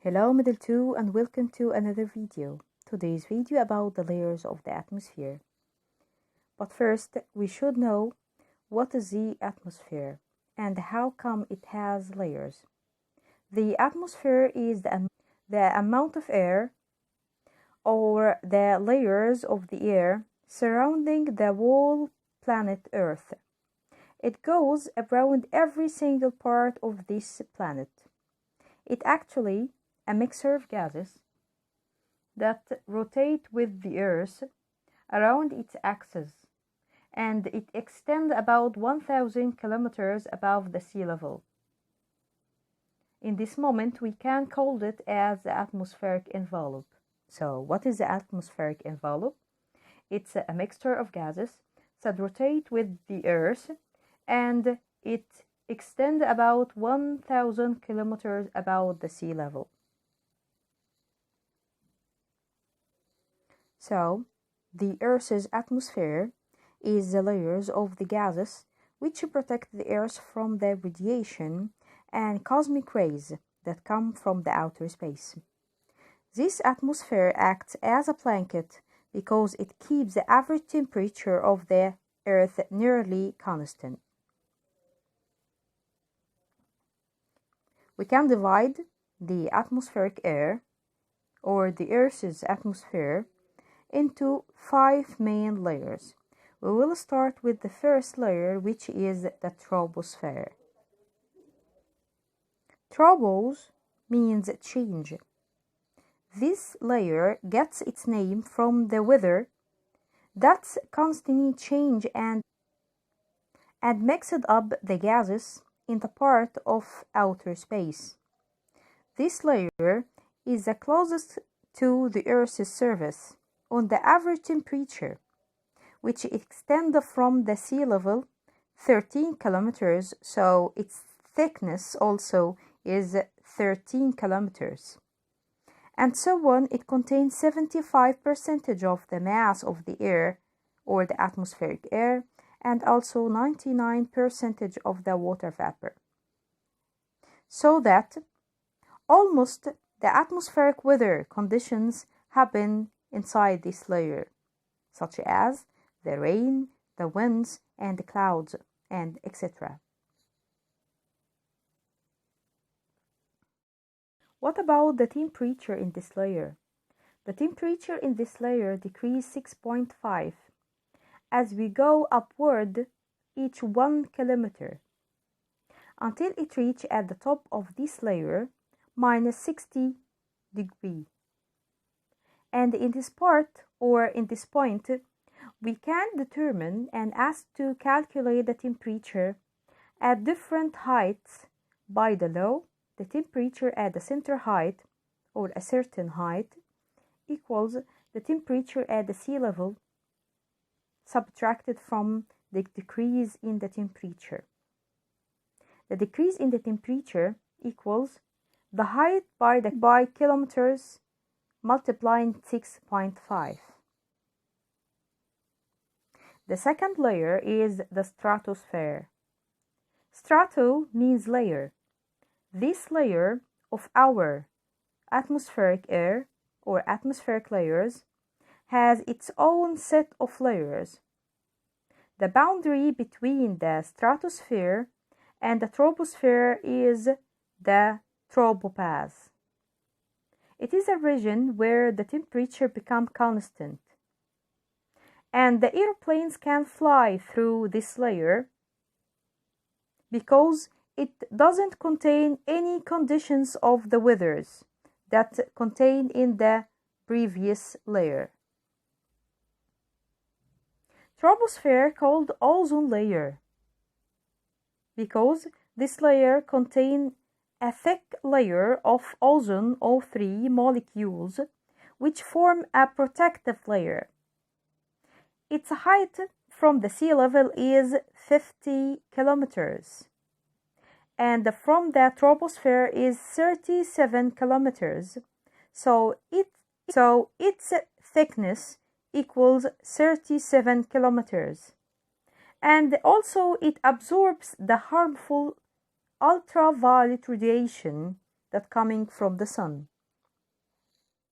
Hello Middle 2 and welcome to another video. Today's video about the layers of the atmosphere. But first we should know what is the atmosphere and how come it has layers. The atmosphere is the amount of air or the layers of the air surrounding the whole planet Earth. It goes around every single part of this planet. It actually a mixture of gases that rotate with the Earth around its axis, and it extends about 1,000 kilometers above the sea level. In this moment, we can call it as the atmospheric envelope. So, what is the atmospheric envelope? It's a mixture of gases that rotate with the Earth, and it extends about 1,000 kilometers above the sea level. So, the Earth's atmosphere is the layers of the gases which protect the Earth from the radiation and cosmic rays that come from the outer space. This atmosphere acts as a blanket because it keeps the average temperature of the Earth nearly constant. We can divide the atmospheric air, or the Earth's atmosphere, into 5 main layers. We will start with the first layer, which is the troposphere. Tropos means change. This layer gets its name from the weather that's constantly change and mixed up the gases in the part of outer space. This layer is the closest to the Earth's surface on the average temperature, which extends from the sea level 13 kilometers, so its thickness also is 13 kilometers. And so on, it contains 75% of the mass of the air, or the atmospheric air, and also 99% of the water vapor. So that almost the atmospheric weather conditions happen inside this layer, such as the rain, the winds, and the clouds, and etc. What about the temperature in this layer? The temperature in this layer decreases 6.5 as we go upward each 1 kilometer until it reaches at the top of this layer minus 60 degrees. And in this part, or in this point, we can determine and ask to calculate the temperature at different heights by the law. The temperature at the center height, or a certain height, equals the temperature at the sea level subtracted from the decrease in the temperature. The decrease in the temperature equals the height by kilometers multiplying 6.5. The second layer is the stratosphere. Strato means layer. This layer of our atmospheric air, or atmospheric layers, has its own set of layers. The boundary between the stratosphere and the troposphere is the tropopause. It is a region where the temperature becomes constant, and the airplanes can fly through this layer because it doesn't contain any conditions of the weathers that contained in the previous layer. Troposphere called ozone layer because this layer contains a thick layer of ozone O3 molecules which form a protective layer. Its height from the sea level is 50 kilometers, and from the troposphere is 37 kilometers, so its thickness equals 37 kilometers. And also it absorbs the harmful ultraviolet radiation that coming from the sun.